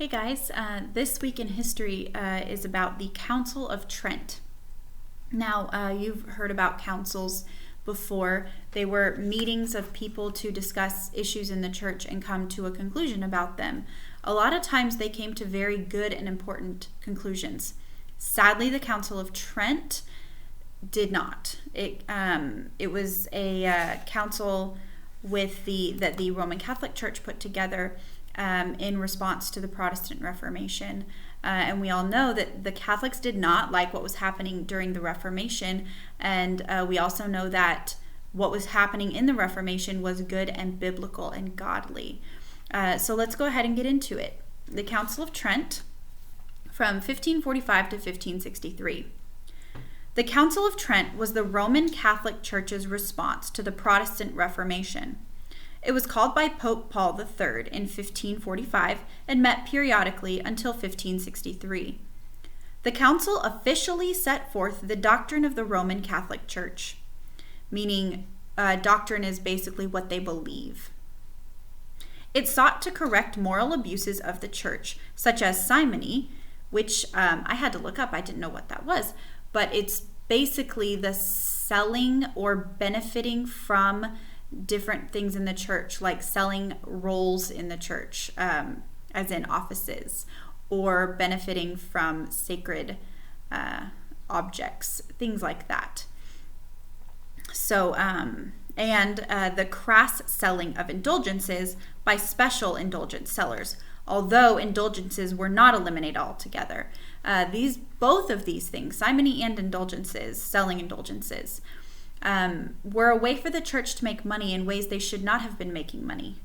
Hey guys, this week in history is about the Council of Trent. Now, you've heard about councils before. They were meetings of people to discuss issues in the church and come to a conclusion about them. A lot of times they came to very good and important conclusions. Sadly, the Council of Trent did not. It was a council that the Roman Catholic Church put together in response to the Protestant Reformation. And we all know that the Catholics did not like what was happening during the Reformation. And we also know that what was happening in the Reformation was good and biblical and godly. So let's go ahead and get into it. The Council of Trent from 1545 to 1563. The Council of Trent was the Roman Catholic Church's response to the Protestant Reformation. It was called by Pope Paul III in 1545 and met periodically until 1563. The council officially set forth the doctrine of the Roman Catholic Church, meaning doctrine is basically what they believe. It sought to correct moral abuses of the church, such as simony, which I had to look up. I didn't know what that was, but it's basically the selling or benefiting from different things in the church, like selling roles in the church, as in offices, or benefiting from sacred objects, things like that. So, and the crass selling of indulgences by special indulgence sellers, although indulgences were not eliminated altogether. Both of these things, simony and indulgences, selling indulgences, were a way for the church to make money in ways they should not have been making money.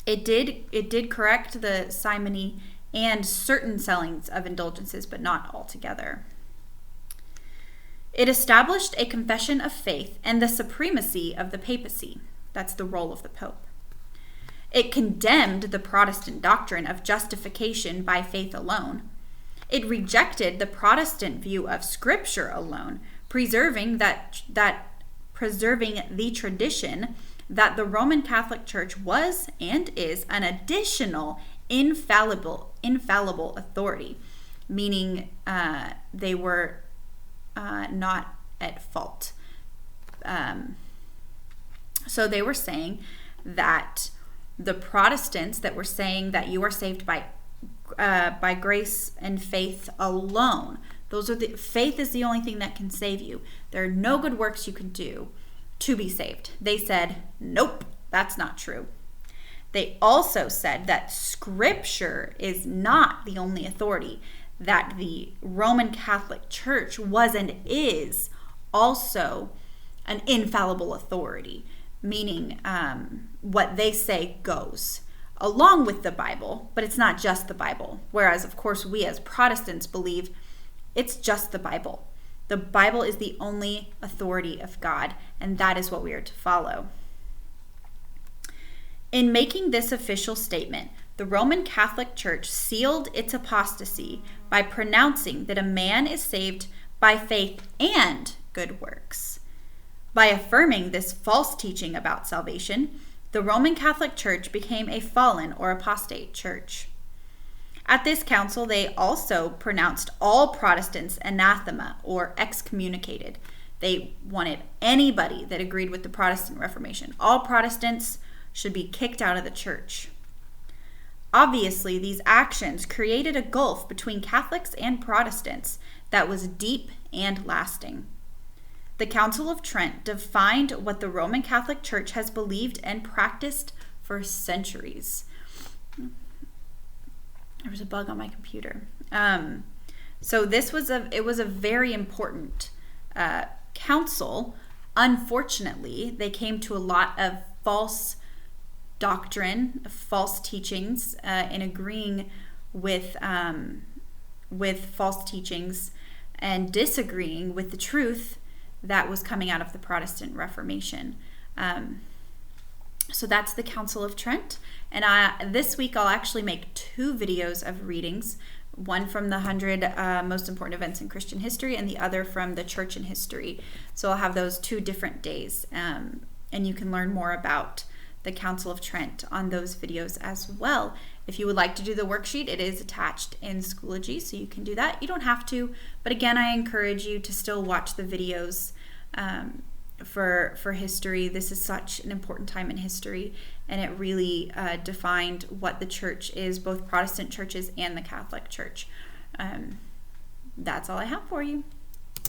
It did correct the simony and certain sellings of indulgences, but not altogether. It established a confession of faith and the supremacy of the papacy. That's the role of the Pope. It condemned the Protestant doctrine of justification by faith alone. It rejected the Protestant view of Scripture alone, preserving the tradition that the Roman Catholic Church was and is an additional infallible authority, meaning they were not at fault. So they were saying that the Protestants that were saying that you are saved by grace and faith alone. Faith is the only thing that can save you. There are no good works you can do to be saved. They said, nope, that's not true. They also said that Scripture is not the only authority, that the Roman Catholic Church was and is also an infallible authority, meaning what they say goes along with the Bible, but it's not just the Bible. Whereas, of course, we as Protestants believe it's just the Bible. The Bible is the only authority of God, and that is what we are to follow. In making this official statement, the Roman Catholic Church sealed its apostasy by pronouncing that a man is saved by faith and good works. By affirming this false teaching about salvation, the Roman Catholic Church became a fallen or apostate church. At this council, they also pronounced all Protestants anathema or excommunicated. They wanted anybody that agreed with the Protestant Reformation. All Protestants should be kicked out of the church. Obviously, these actions created a gulf between Catholics and Protestants that was deep and lasting. The Council of Trent defined what the Roman Catholic Church has believed and practiced for centuries. There was a bug on my computer. So it was a very important council. Unfortunately, they came to a lot of false doctrine, false teachings, in agreeing with false teachings and disagreeing with the truth that was coming out of the Protestant Reformation. So that's the Council of Trent. And this week I'll actually make 2 videos of readings, one from the 100 most important events in Christian history and the other from the church in history. So I'll have those 2 different days. And you can learn more about the Council of Trent on those videos as well. If you would like to do the worksheet, it is attached in Schoology, so you can do that. You don't have to, but again, I encourage you to still watch the videos for history. This is such an important time in history, and it really defined what the church is, both Protestant churches and the Catholic Church. That's all I have for you.